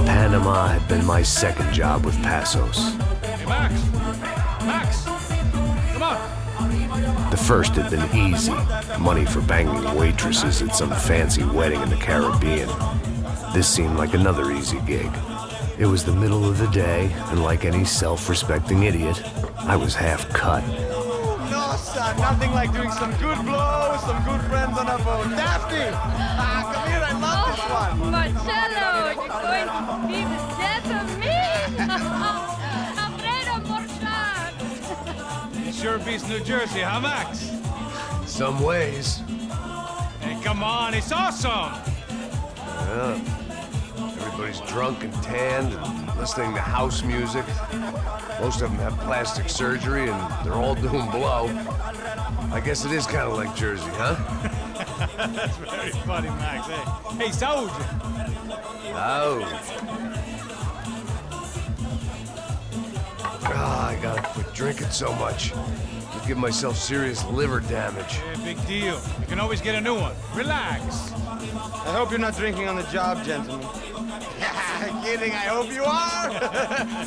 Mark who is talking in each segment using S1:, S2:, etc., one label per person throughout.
S1: Panama had been my second job with Passos.
S2: Hey, Max! Max! Come on!
S1: The first had been easy. Money for banging waitresses at some fancy wedding in the Caribbean. This seemed like another easy gig. It was the middle of the day, and like any self-respecting idiot, I was half cut.
S3: No, son, nothing like doing some good blows, some good friends on a boat. Daphne! Come here, I love this one.
S4: Marcello, you're going to be the death of me? Alfredo Borchardt.
S2: It sure beats New Jersey, huh, Max?
S1: Some ways.
S2: Hey, come on, it's awesome!
S1: Yeah. Everybody's drunk and tanned and listening to house music. Most of them have plastic surgery and they're all doing blow. I guess it is kind of like Jersey, huh?
S2: That's very funny, Max. Hey, Saúde!
S1: Oh. I gotta quit drinking so much. I'll give myself serious liver damage.
S2: Hey, big deal. You can always get a new one. Relax.
S3: I hope you're not drinking on the job, gentlemen. Kidding, I hope you are.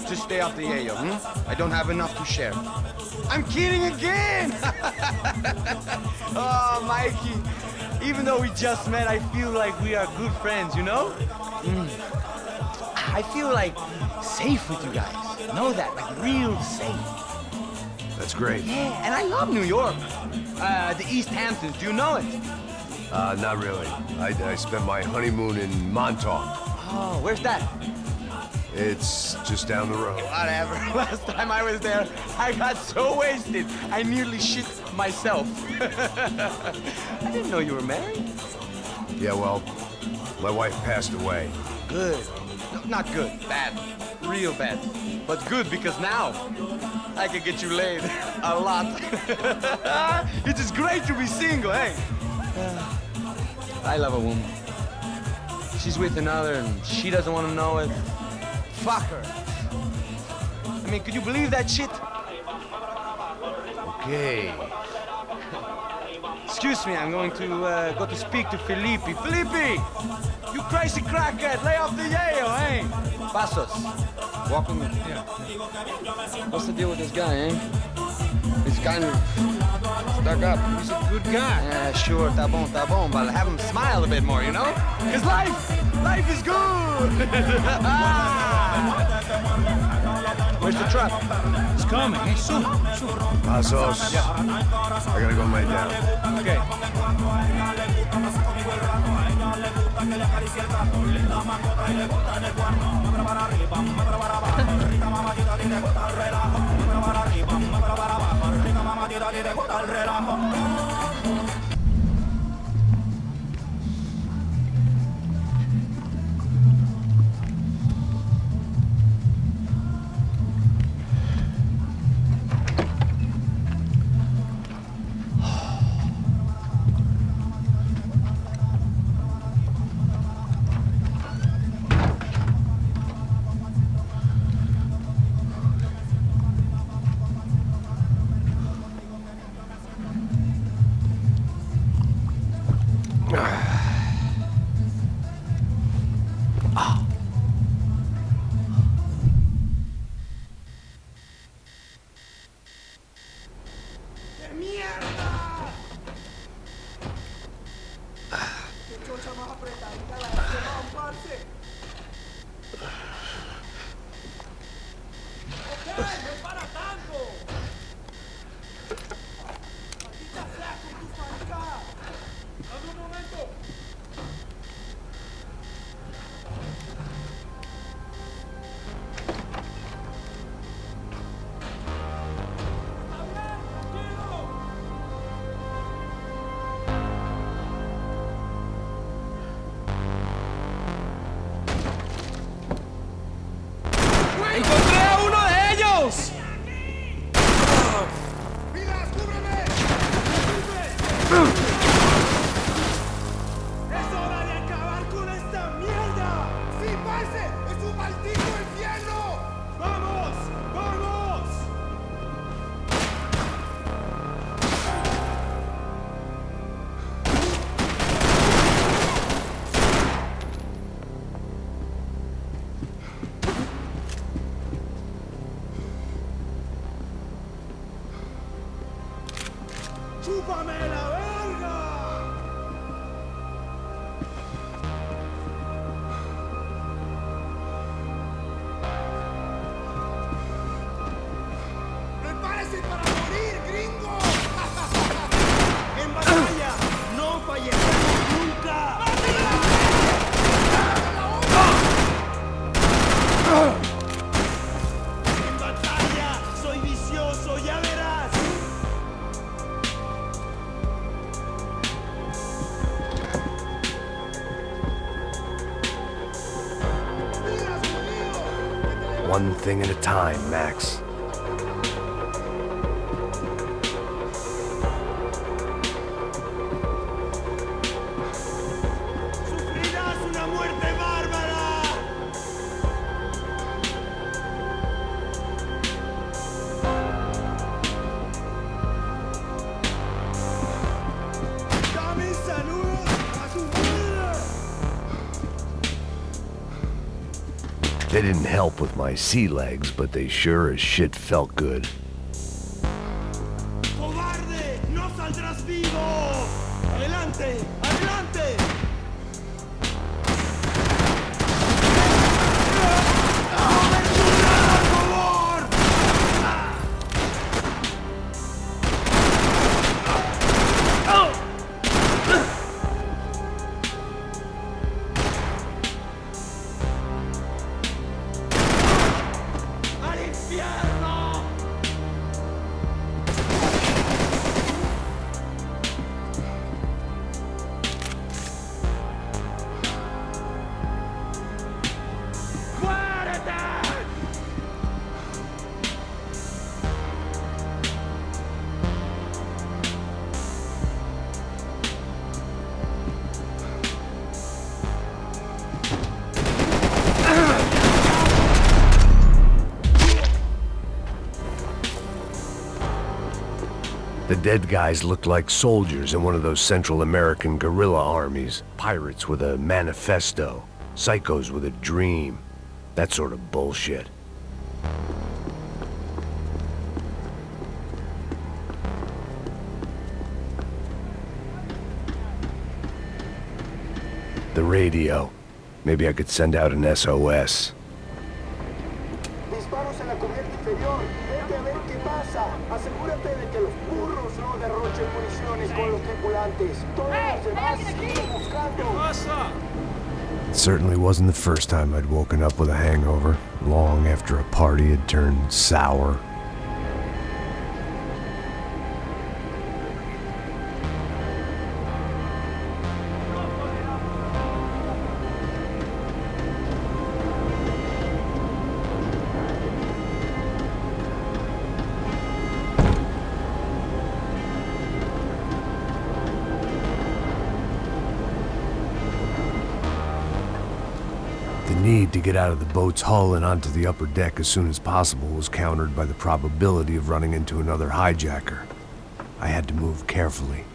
S3: Just stay off the yayo, I don't have enough to share. I'm kidding again! Oh, Mikey. Even though we just met, I feel like we are good friends, you know? I feel like safe with you guys. Know that, like real safe.
S1: That's great.
S3: Yeah, and I love New York. The East Hamptons, do you know it?
S1: Not really. I spent my honeymoon in Montauk.
S3: Oh, where's that?
S1: It's just down the road.
S3: Whatever. Last time I was there, I got so wasted, I nearly shit myself. I didn't know you were married.
S1: Yeah, well, my wife passed away.
S3: Good. No, not good. Bad. Real bad. But good because now I can get you laid a lot. It is great to be single, hey? I love a woman. She's with another and she doesn't want to know it. Fuck her. I mean, could you believe that shit?
S1: Okay.
S3: Excuse me, I'm going to go to speak to Felipe. Felipe! You crazy crackhead, lay off the yayo, eh? Passos, walk with me.
S2: Yeah.
S3: What's the deal with this guy, eh? He's kind of stuck up.
S2: He's a good guy.
S3: Yeah, sure, tá bom, but have him smile a bit more, you know? Because life is good! Where's the truck?
S2: It's coming. Hey, soon.
S1: Passos.
S2: Yeah.
S1: I gotta go lay down.
S2: Okay.
S3: ¡Encontré a uno de ellos!
S1: one thing at a time, Max. They didn't help with my sea legs, but they sure as shit felt good.
S5: ¡Cobarde! ¡No saldrás vivo! ¡Adelante! ¡Adelante!
S1: The dead guys looked like soldiers in one of those Central American guerrilla armies. Pirates with a manifesto. Psychos with a dream. That sort of bullshit. The radio. Maybe I could send out an SOS.
S6: Disparos en la cubierta inferior. Vete a ver qué pasa. Asegúrate de que los burros no derrochen municiones con los tripulantes. Todos los demás siguen buscando.
S1: It certainly wasn't the first time I'd woken up with a hangover, long after a party had turned sour. The need to get out of the boat's hull and onto the upper deck as soon as possible was countered by the probability of running into another hijacker. I had to move carefully.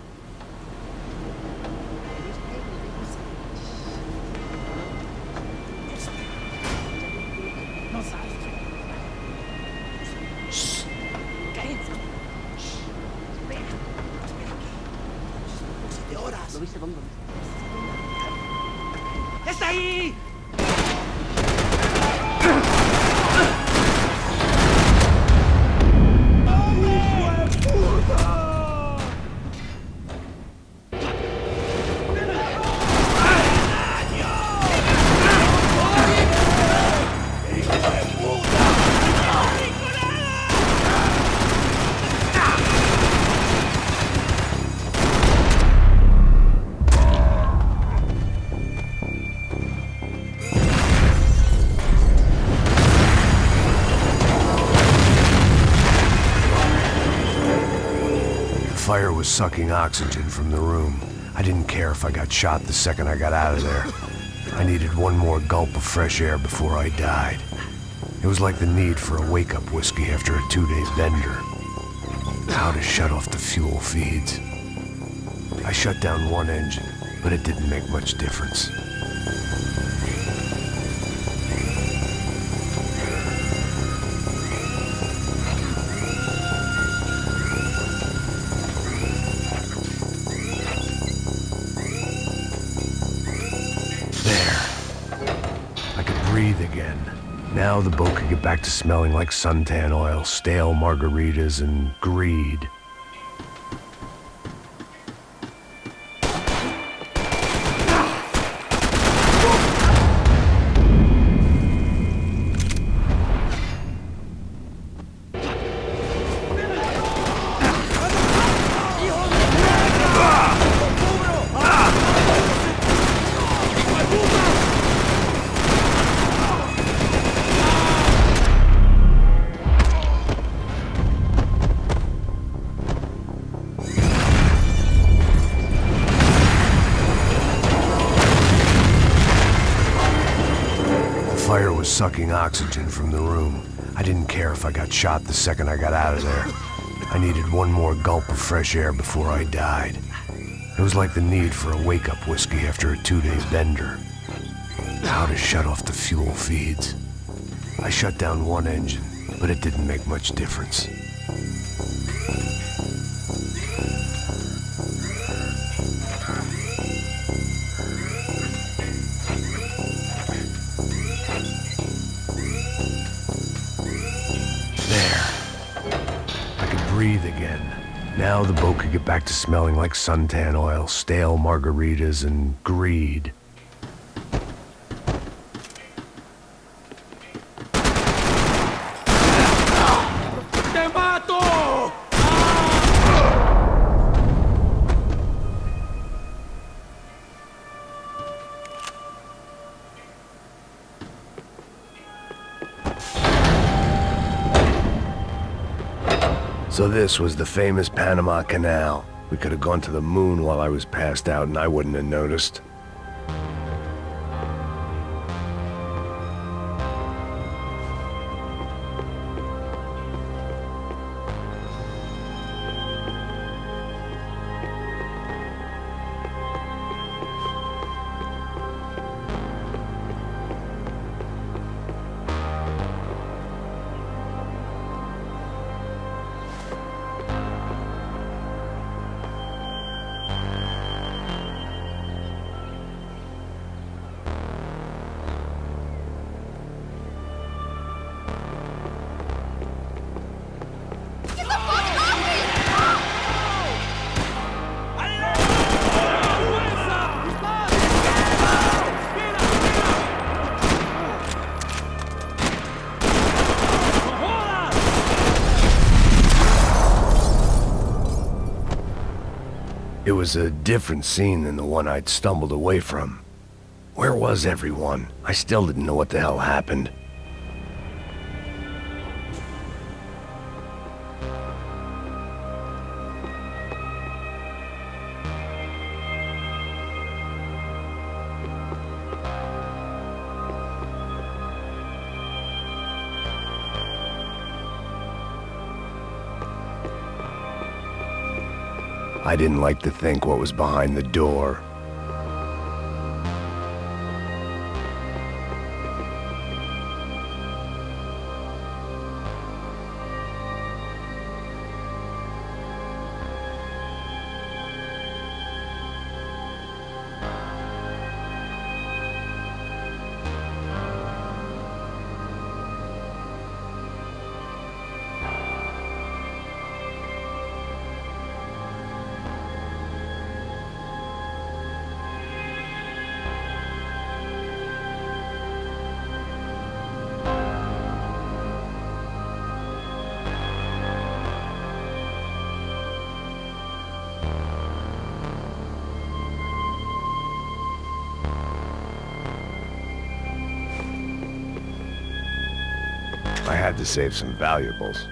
S5: ¡Está ahí!
S1: The fire was sucking oxygen from the room. I didn't care if I got shot the second I got out of there. I needed one more gulp of fresh air before I died. It was like the need for a wake-up whiskey after a 2-day bender. How to shut off the fuel feeds. I shut down one engine, but it didn't make much difference. Breathe again. Now the boat could get back to smelling like suntan oil, stale margaritas, and greed. fire was sucking oxygen from the room. I didn't care if I got shot the second I got out of there. I needed one more gulp of fresh air before I died. It was like the need for a wake-up whiskey after a 2-day bender. How to shut off the fuel feeds. I shut down one engine, but it didn't make much difference. Breathe again. Now the boat could get back to smelling like suntan oil, stale margaritas, and greed.
S5: ¡Te mato!
S1: So this was the famous Panama Canal. We could have gone to the moon while I was passed out and I wouldn't have noticed. It was a different scene than the one I'd stumbled away from. Where was everyone? I still didn't know what the hell happened. I didn't like to think what was behind the door. I had to save some valuables.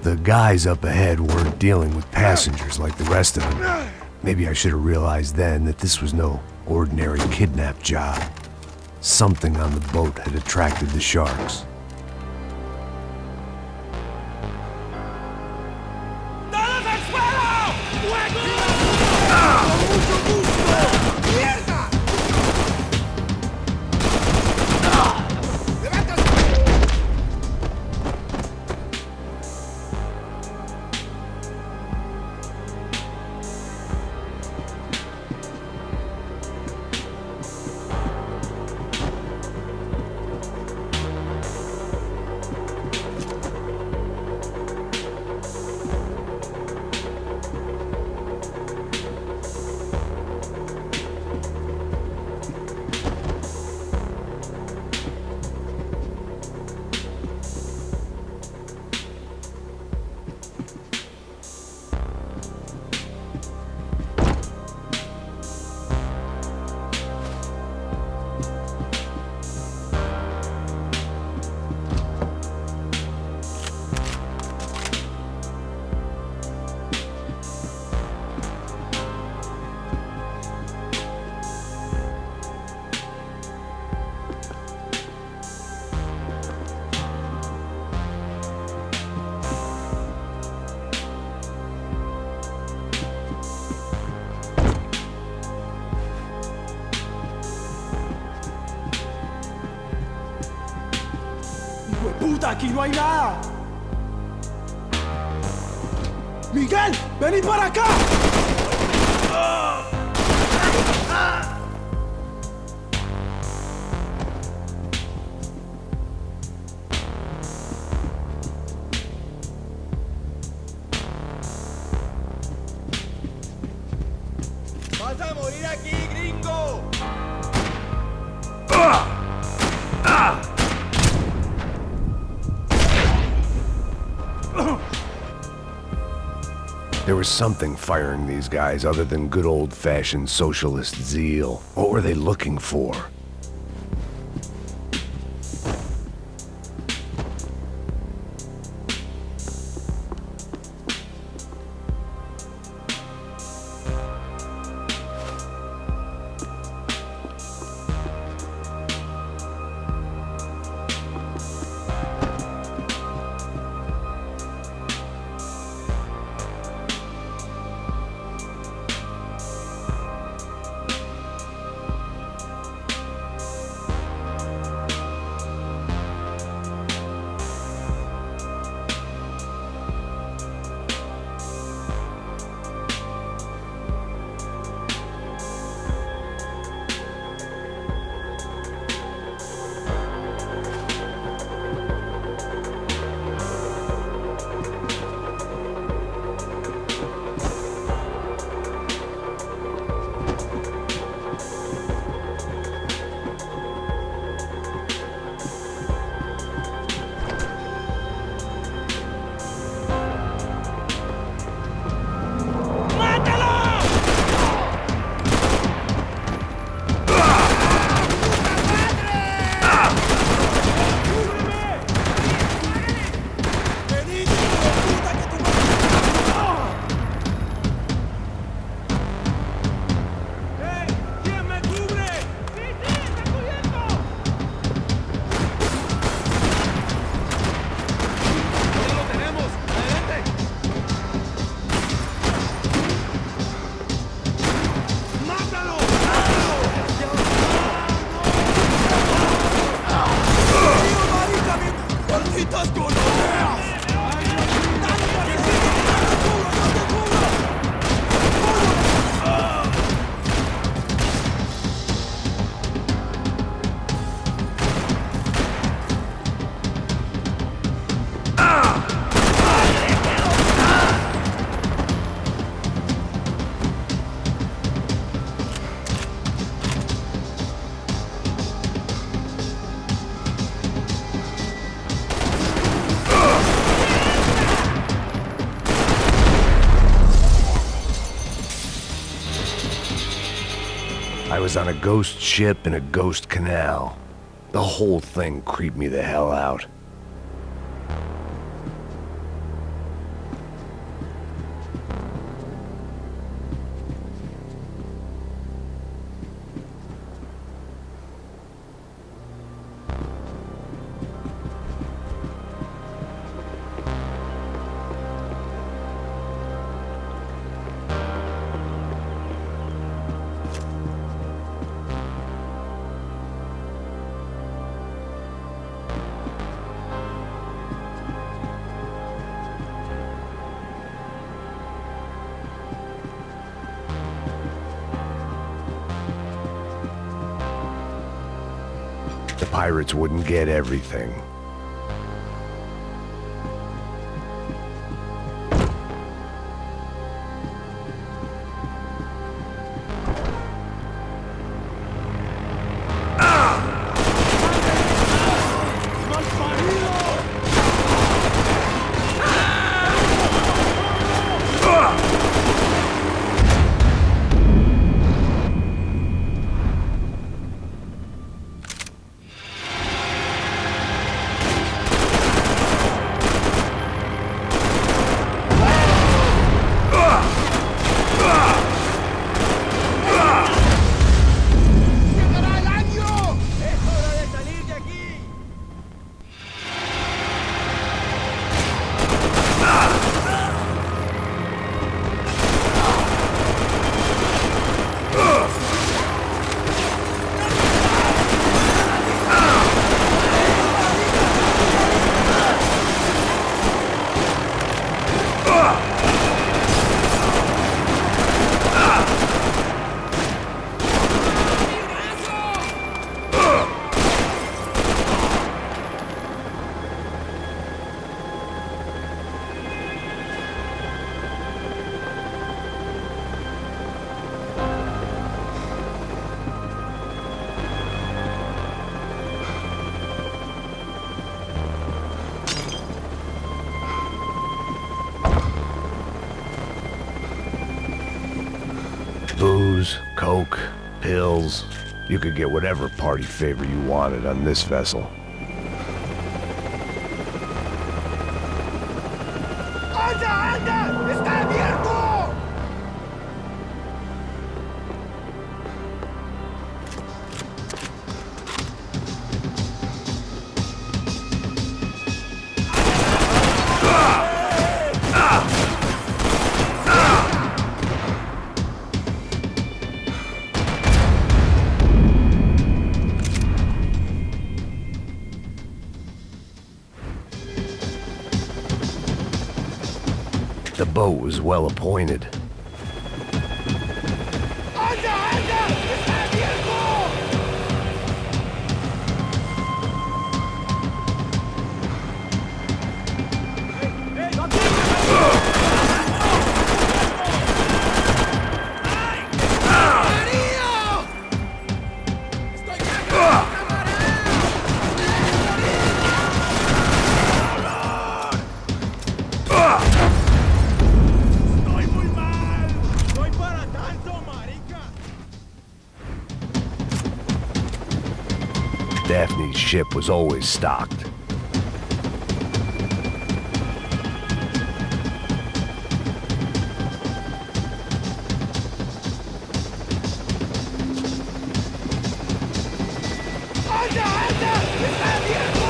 S1: The guys up ahead weren't dealing with passengers like the rest of them. Maybe I should have realized then that this was no ordinary kidnap job. Something on the boat had attracted the sharks.
S5: ¡Todos al suelo! ¡Fuego! ¡Mucho gusto! ¡Mierda! aquí no hay nada. Miguel, vení para acá.
S3: ¡Vas a morir aquí, gringo!
S1: There was something firing these guys other than good old-fashioned socialist zeal. What were they looking for? I was on a ghost ship in a ghost canal. The whole thing creeped me the hell out. The pirates wouldn't get everything. Booze, coke, pills. You could get whatever party favor you wanted on this vessel.
S6: ¡Anda, anda! ¡Está abierto!
S1: The boat was well appointed.
S6: ¡Anda, anda! ¡Está abierto!
S2: Estoy muy mal. Soy para tanto, marica.
S1: Daphne's ship was always stocked.
S6: ¡Anda, anda! ¡Está abierto!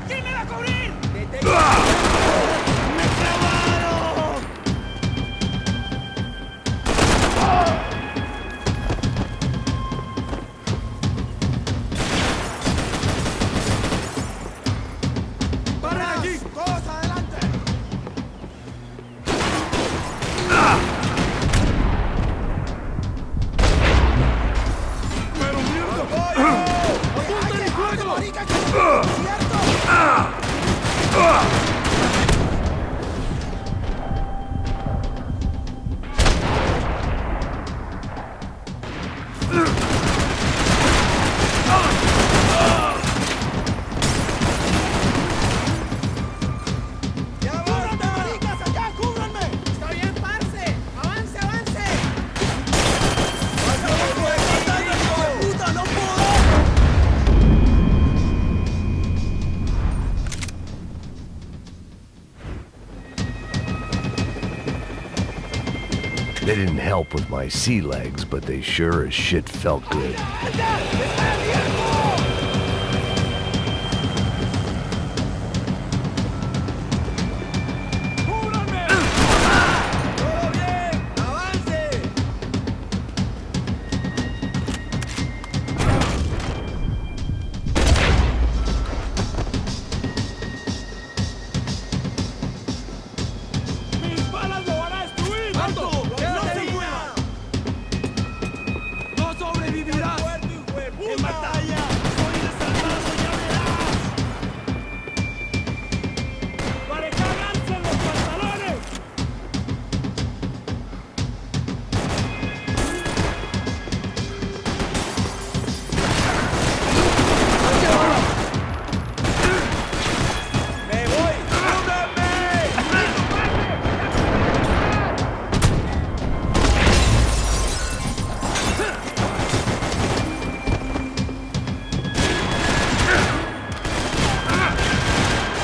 S2: ¿Quién me va a cubrir?
S6: ¡Para aquí! ¡Todos adelante!
S2: ¡Pero mierda!
S6: ¡Apunta el fuego! ¡Marica, que no es cierto! ¡Ya basta, maricas! ¡Allá, cúbranme!
S7: ¡Está bien, parce! ¡Avance, avance!
S6: ¡Puta, no puedo!
S1: They didn't help with my sea legs, but they sure as shit felt good.
S6: ¡Anda! ¡Está abierto!
S2: ¡Cúbranme!
S6: ¡Todo bien! ¡Avance!
S2: ¡Mis balas lo van a destruir!
S6: ¡Alto!
S2: ¡No
S6: ¡Quédate
S2: se
S6: en línea!
S2: mueva!
S6: ¡No sobrevivirás!
S2: ¡En batalla! ¡Soy desalmado, ya verás! ¡Para cagarse en los pantalones!
S6: ¡Me voy! ¡Cúbranme!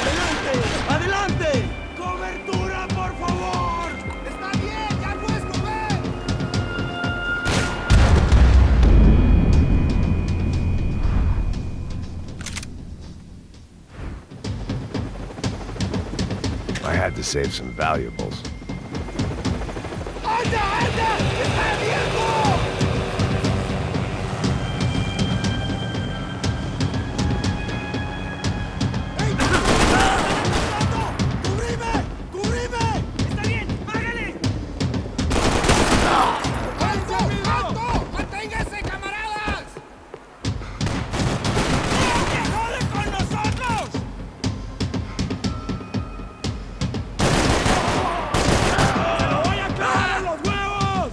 S6: ¡Adelante! ¡Adelante!
S2: ¡Cobertura, por favor!
S6: ¡Está bien! ¡Ya puedes comer!
S1: I had to save some valuables.
S6: ¡Anda, anda! ¡Está abierto! ¡Ey! ¡Cubrime! ¡Cubrime!
S2: ¡Está bien! ¡Hágale!
S6: ¡Alto! ¡Alto! ¡Manténganse, camaradas!
S2: ¡Que jode con nosotros! ¡Se lo voy a clavar en los huevos!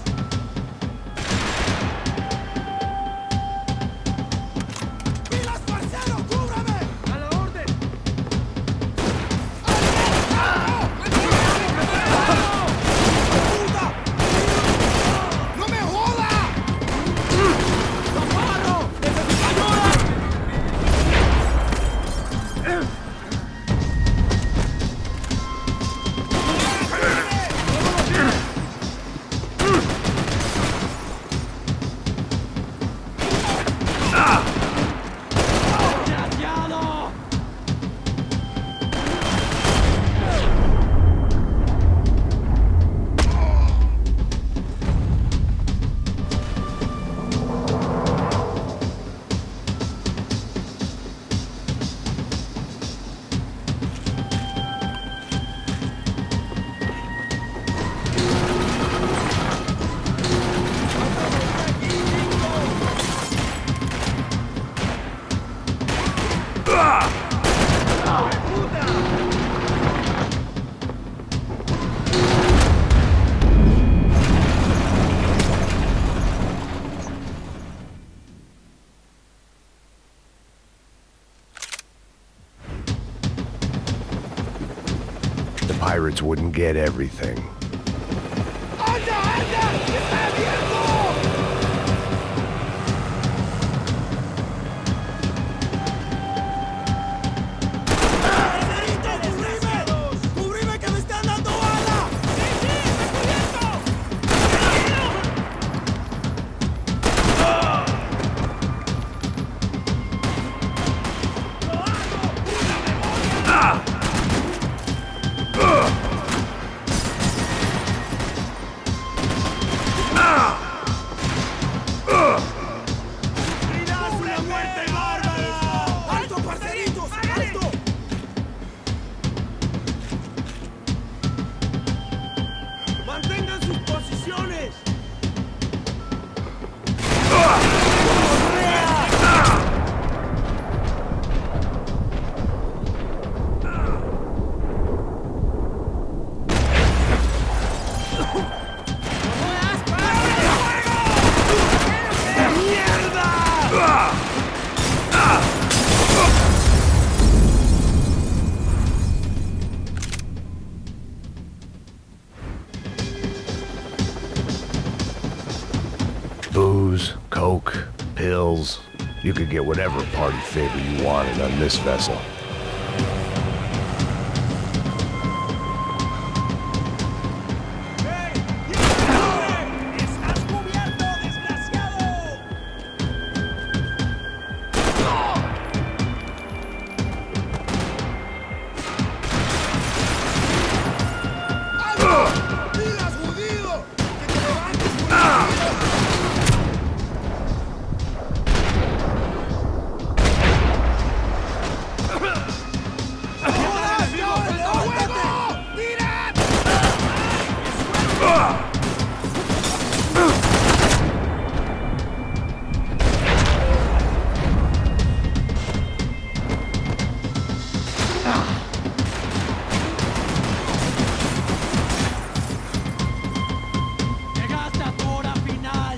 S1: The pirates wouldn't get everything.
S2: ¡Anda, anda! ¡Está abierto! ¡Cubrime que me están dando bala! ¡Sí, ¡Una muerte bárbara! ¡Alto, parceritos! ¡Alto! ¡Mantengan sus posiciones!
S1: Booze, coke, pills. You could get whatever party favor you wanted on this vessel.
S2: ¡Estás cubierto, desgraciado! ¡Digas, judío! ¡Que te levantes, ¡Llegaste a tu hora final!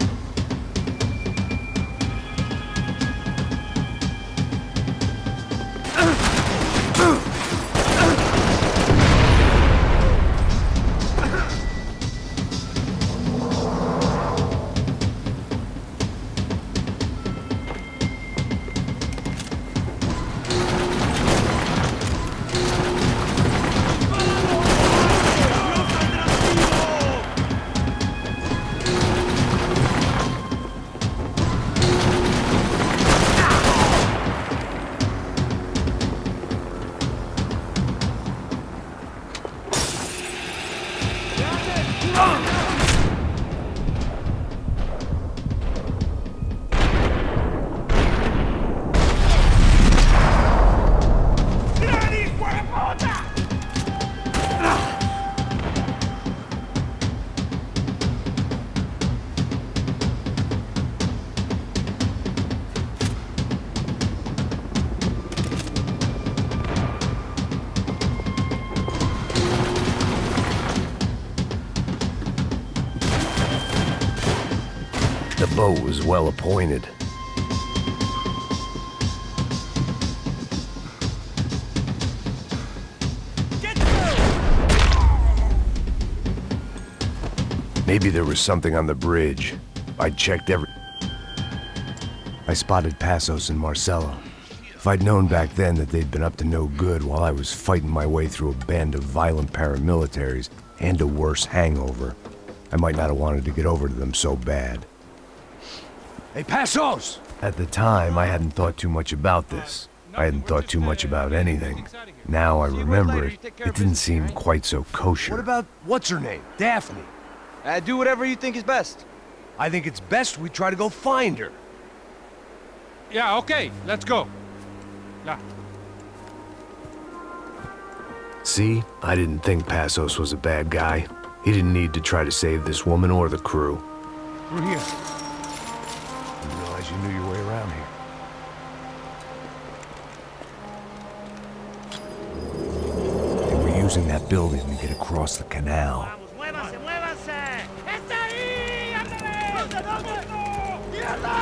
S2: ¡Gran hijo de puta!
S1: The boat was well appointed.
S2: ¡Get through!
S1: Maybe there was something on the bridge. I checked every... I spotted Passos and Marcelo. If I'd known back then that they'd been up to no good while I was fighting my way through a band of violent paramilitaries and a worse hangover, I might not have wanted to get over to them so bad.
S5: Hey, Passos!
S1: At the time, I hadn't thought too much about this. I hadn't thought too much about anything. Now I remember it, it didn't seem quite so kosher.
S5: What about, what's her name? Daphne.
S3: Do whatever you think is best.
S5: I think it's best we try to go find her.
S8: Yeah, okay, let's go. Yeah.
S1: See? I didn't think Passos was a bad guy. He didn't need to try to save this woman or the crew.
S5: We're here. Didn't realize you knew your way around here. using that building to get across the canal.
S2: ¡Muévanse, muévanse! ¡Está ahí! ¡Ándale! ¿Dónde? ¡Mierda!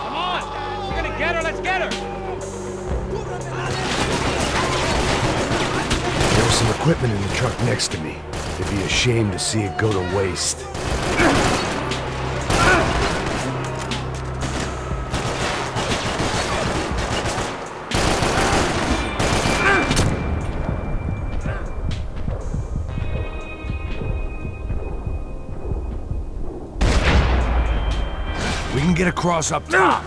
S8: Come on! We're gonna get her, let's get her!
S5: There was some equipment in the truck next to me. It'd be a shame to see it go to waste. We can get across up top.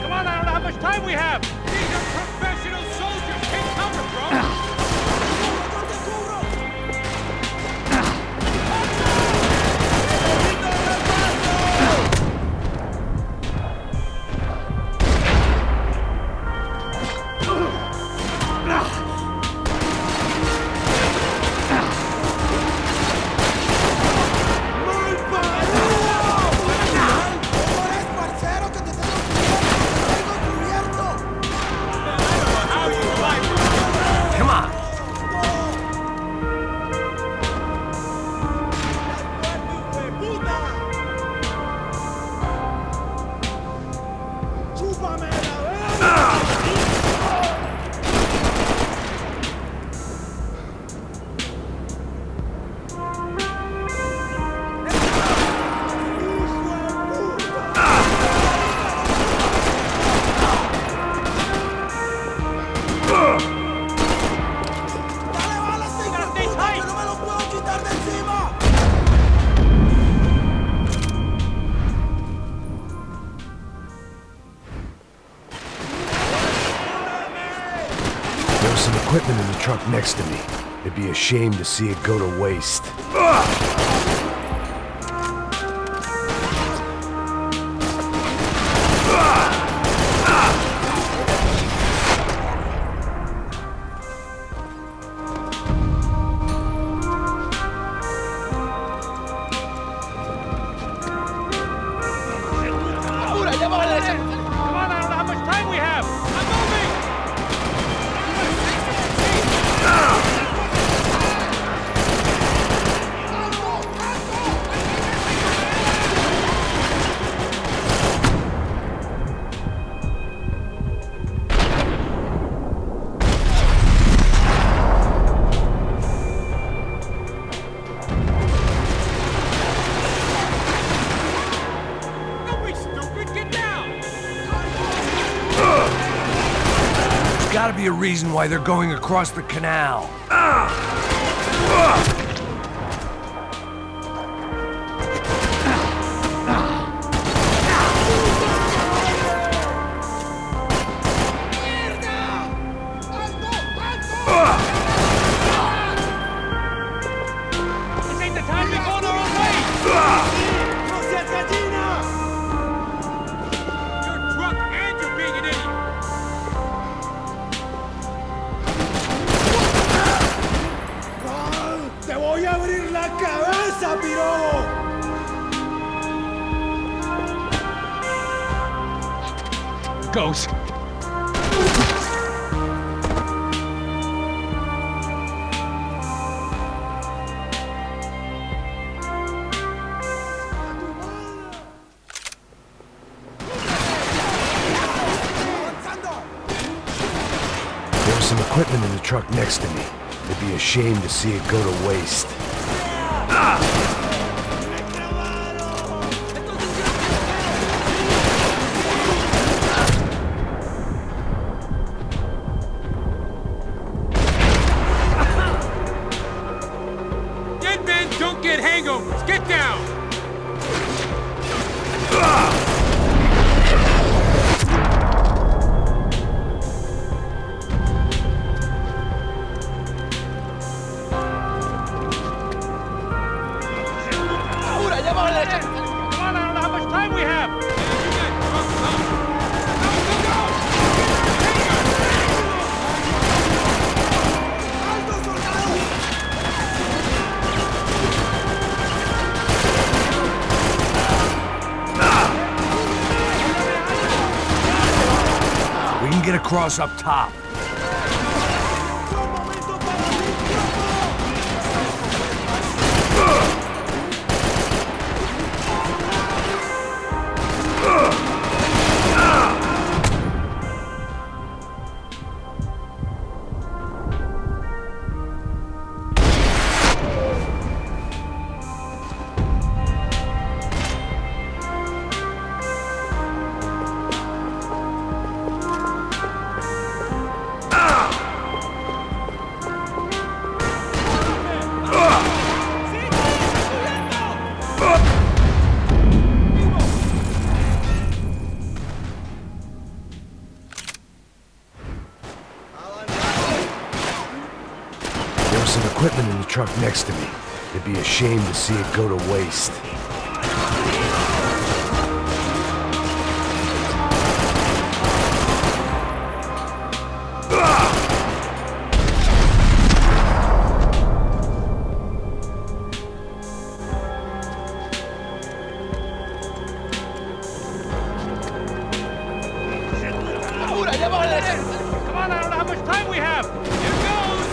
S8: Come on, I don't know how much time we have! These are professional soldiers! Take cover, bro!
S5: Come on. There was some equipment in the truck next to me. It'd be a shame to see it go to waste.
S8: Come on, I don't know how much time we have! I'm moving! Don't be stupid, get down!
S5: There's gotta be a reason why they're going across the canal.
S8: This ain't the time to be going our own way!
S2: ¡No seas gallina!
S8: You're drunk and you're being an idiot!
S2: ¡Te voy a abrir la cabeza, pirobo!
S8: Goes.
S5: There was some equipment in the truck next to me. It'd be a shame to see it go to waste.
S8: Dead men don't get hangovers! Get down! Come on, I don't know how much time we have!
S5: across up top. Some equipment in the truck next to me. It'd be a shame to see it go to waste.
S8: Come on, I don't know how much time we have. Here goes.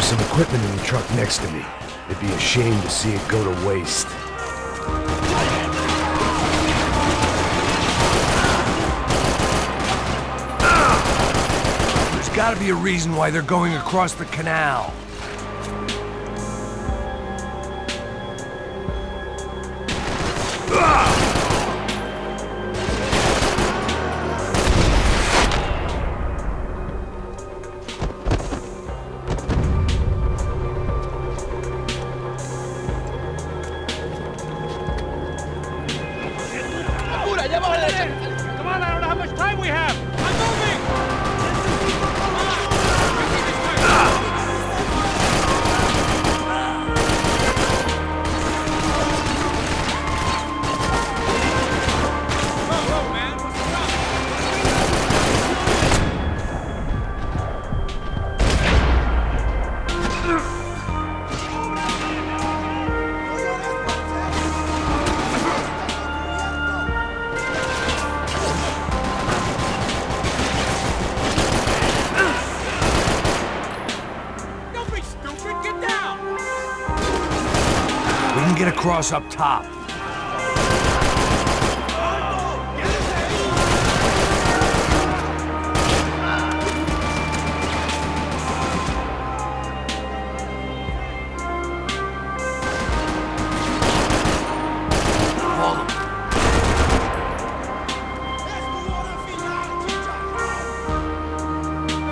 S5: Some equipment in the truck next to me. It'd be a shame to see it go to waste. There's gotta be a reason why they're going across the canal.
S8: Come on, I don't know how much time we have. I'm moving. Whoa, man, what's the problem? Don't be stupid. Get down.
S5: We can get across up top.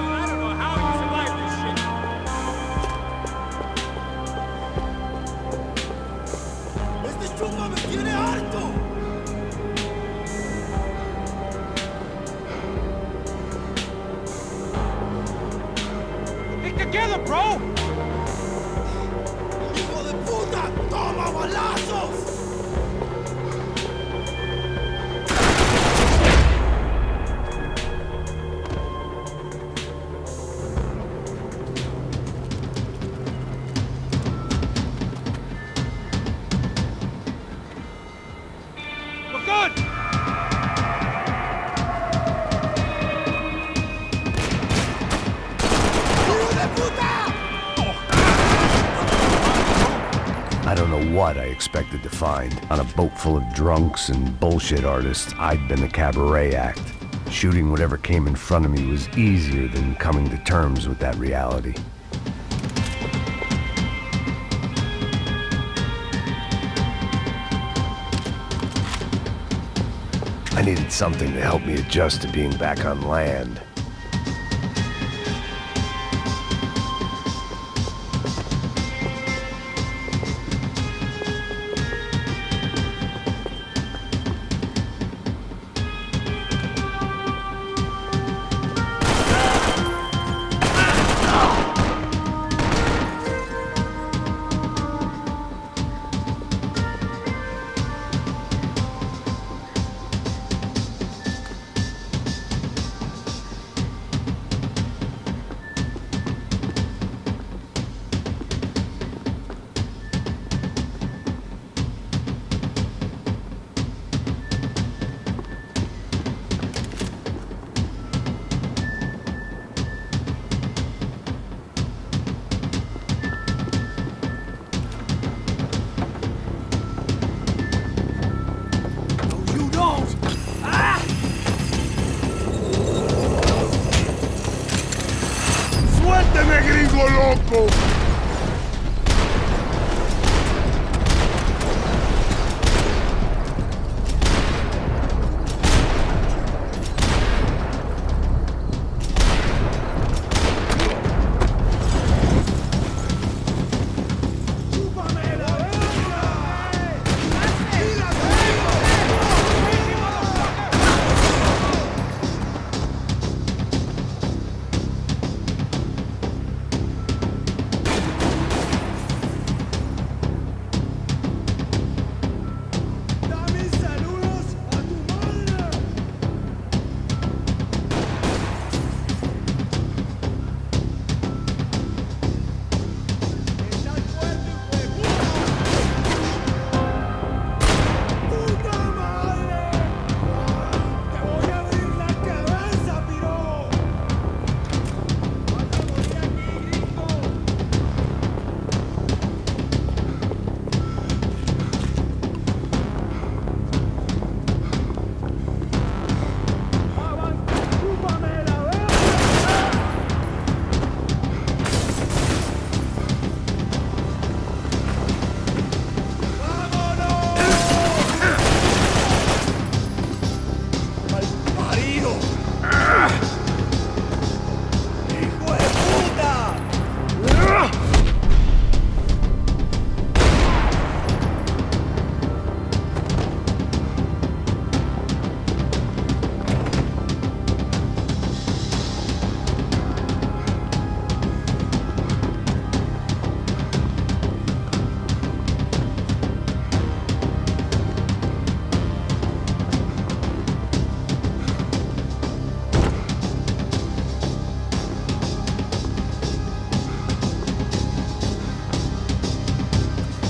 S8: I don't know how you survive this shit.
S2: Este chumba me tiene harto.
S8: Get together, bro.
S2: ¡Hijo de puta! ¡Toma balazos!
S5: don't know what I expected to find. On a boat full of drunks and bullshit artists, I'd been a cabaret act. Shooting whatever came in front of me was easier than coming to terms with that reality. I needed something to help me adjust to being back on land.
S2: ¡Suélteme, gringo loco!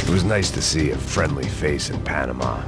S5: It was nice to see a friendly face in Panama.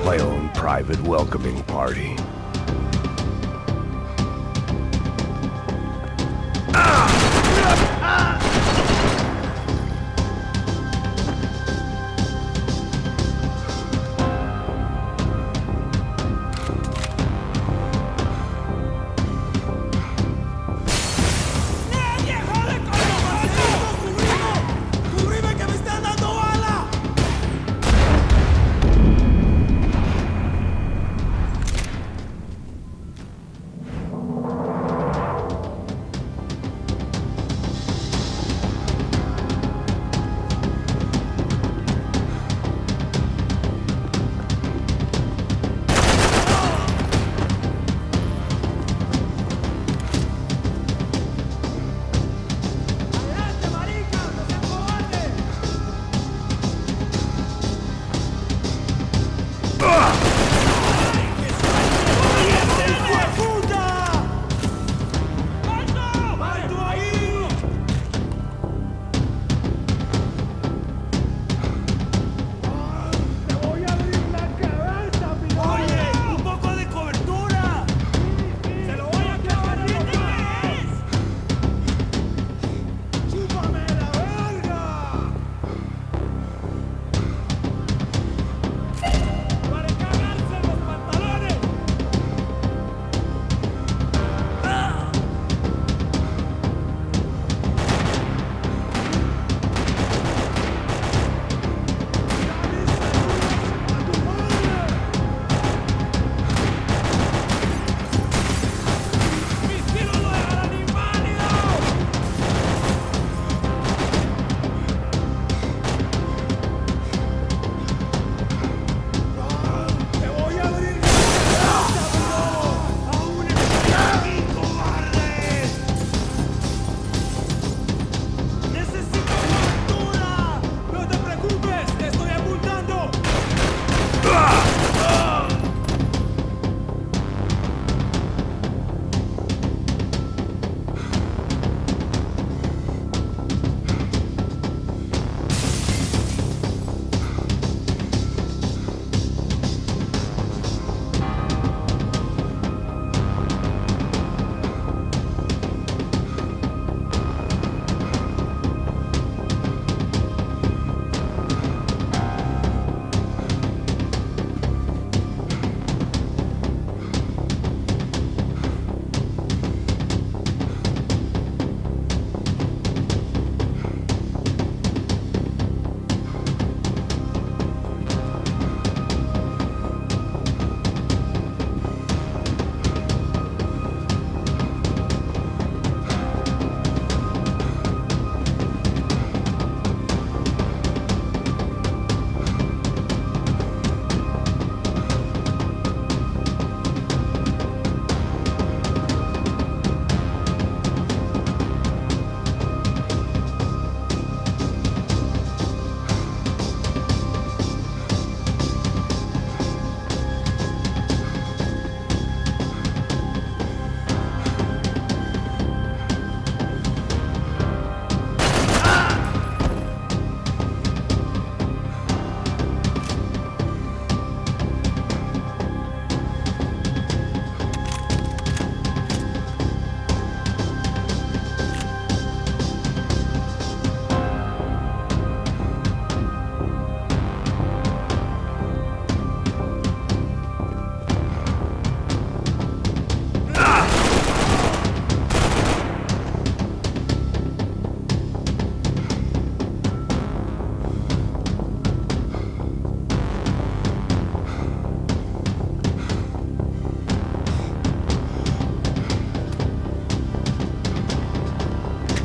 S5: my own private welcoming party.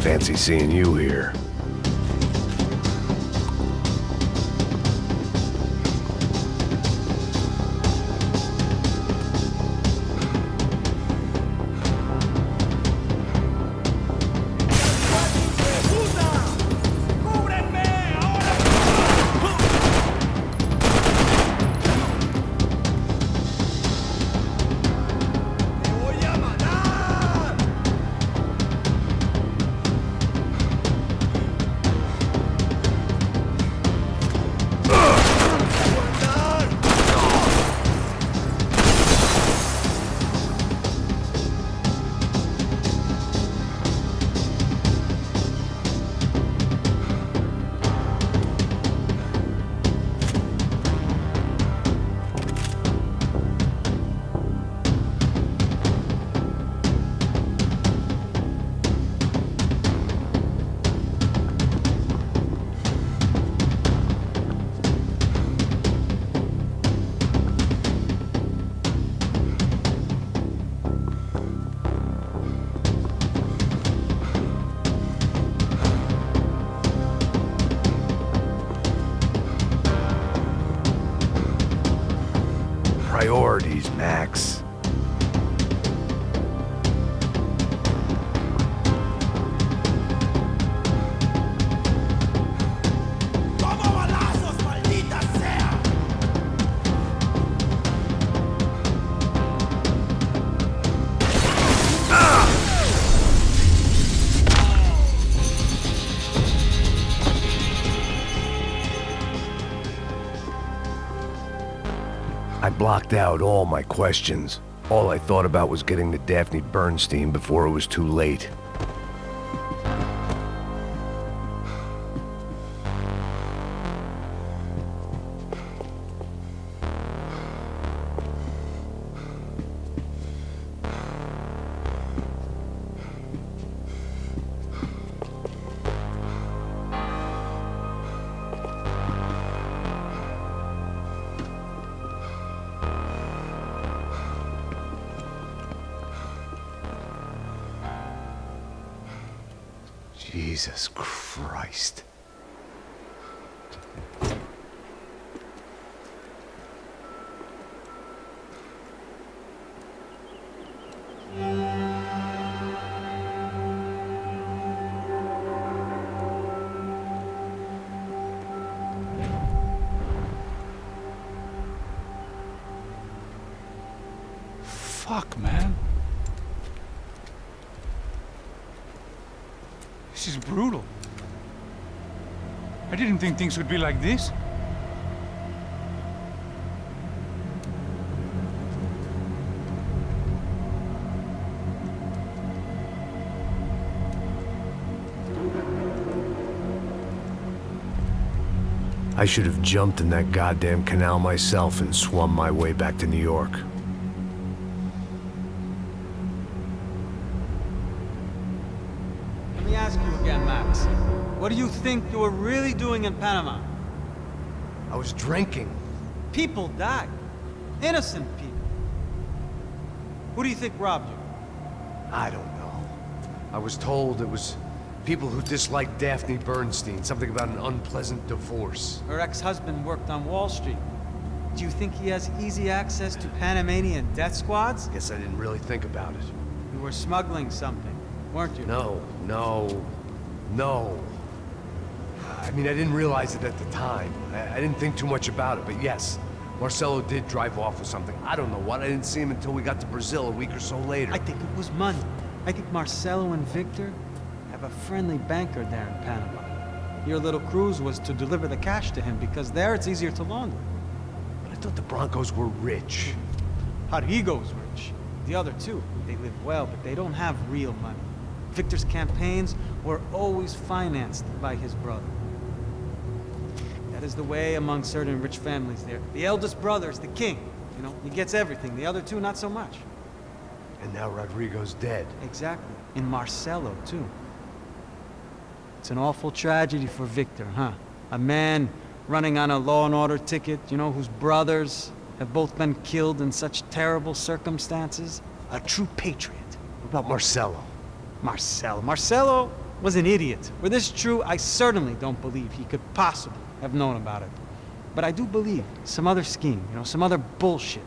S5: Fancy seeing you here. Priorities, Max.
S2: ¡Toma balazos, maldita sea!
S5: I blocked out all my questions. All I thought about was getting to Daphne Bernstein before it was too late. Jesus Christ.
S8: Fuck, man. This is brutal. I didn't think things would be like this.
S1: I should have jumped in that goddamn canal myself and swum my way back to New York.
S9: Let me ask you again, Max. What do you think you were really doing in Panama?
S5: I was drinking.
S9: People died. Innocent people. Who do you think robbed you?
S5: I don't know. I was told it was people who disliked Daphne Bernstein, something about an unpleasant divorce.
S9: Her ex-husband worked on Wall Street. Do you think he has easy access to Panamanian death squads?
S5: Guess I didn't really think about it.
S9: You were smuggling something, weren't you?
S5: No. I mean, I didn't realize it at the time. I didn't think too much about it, but yes, Marcelo did drive off with something. I don't know what. I didn't see him until we got to Brazil a week or so later.
S9: I think it was money. I think Marcelo and Victor have a friendly banker there in Panama. Your little cruise was to deliver the cash to him because there it's easier to launder.
S5: But I thought the Broncos were rich.
S9: Rodrigo's rich. The other two, they live well, but they don't have real money. Victor's campaigns were always financed by his brother. That is the way among certain rich families there. The eldest brother is the king. You know, he gets everything. The other two, not so much.
S5: And now Rodrigo's dead.
S9: Exactly. And Marcelo, too. It's an awful tragedy for Victor, huh? A man running on a law and order ticket, you know, whose brothers have both been killed in such terrible circumstances. A true patriot.
S5: What about Marcelo?
S9: Marcelo was an idiot. Were this true, I certainly don't believe he could possibly have known about it. But I do believe some other scheme, you know, some other bullshit.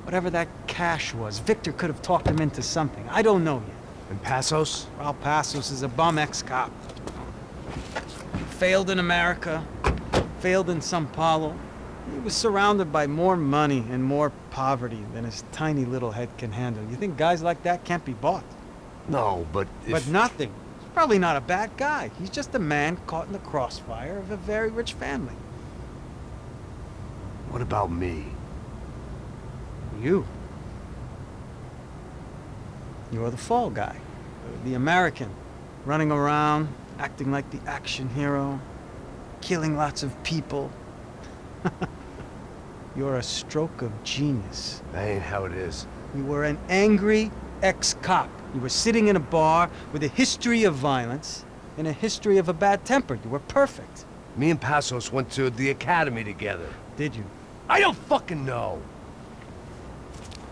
S9: Whatever that cash was, Victor could have talked him into something. I don't know yet.
S5: And Passos?
S9: Well, Passos is a bum ex-cop. Failed in America, failed in Sao Paulo. He was surrounded by more money and more poverty than his tiny little head can handle. You think guys like that can't be bought?
S5: No, but
S9: But nothing. He's probably not a bad guy. He's just a man caught in the crossfire of a very rich family.
S5: What about me?
S9: You. You're the fall guy. The American. Running around, acting like the action hero. Killing lots of people. You're a stroke of genius.
S5: That ain't how it is.
S9: You were an angry ex-cop. You were sitting in a bar with a history of violence and a history of a bad temper. You were perfect.
S5: Me and Passos went to the academy together.
S9: Did you?
S5: I don't fucking know.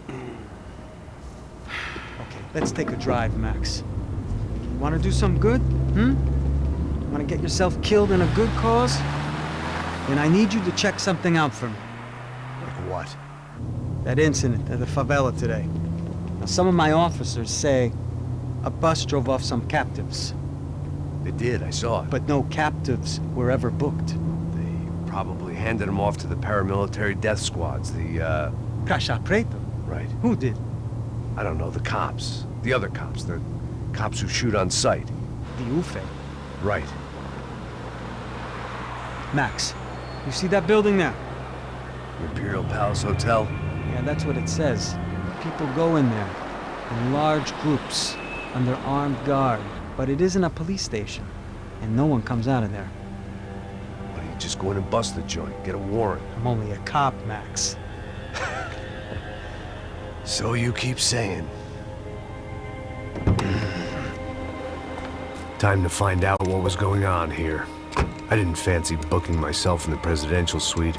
S9: Okay, let's take a drive, Max. You want to do some good? Want to get yourself killed in a good cause? Then I need you to check something out for me.
S5: Like what?
S9: That incident at the favela today. Now, some of my officers say a bus drove off some captives,
S1: They did, I saw it.
S9: but no captives were ever booked.
S1: They probably handed them off to the paramilitary death squads, the,
S9: Caixa Preta?
S1: Right.
S9: Who did?
S1: I don't know, the cops. The other cops. The cops who shoot on sight.
S9: The UFE.
S1: Right.
S9: Max, you see that building there?
S1: Imperial Palace Hotel?
S9: Yeah, that's what it says. People go in there in large groups under armed guard, but it isn't a police station, and no one comes out of there.
S1: Why don't you just go in and bust the joint? Get a warrant.
S9: I'm only a cop, Max.
S1: So you keep saying. Time to find out what was going on here. I didn't fancy booking myself in the presidential suite,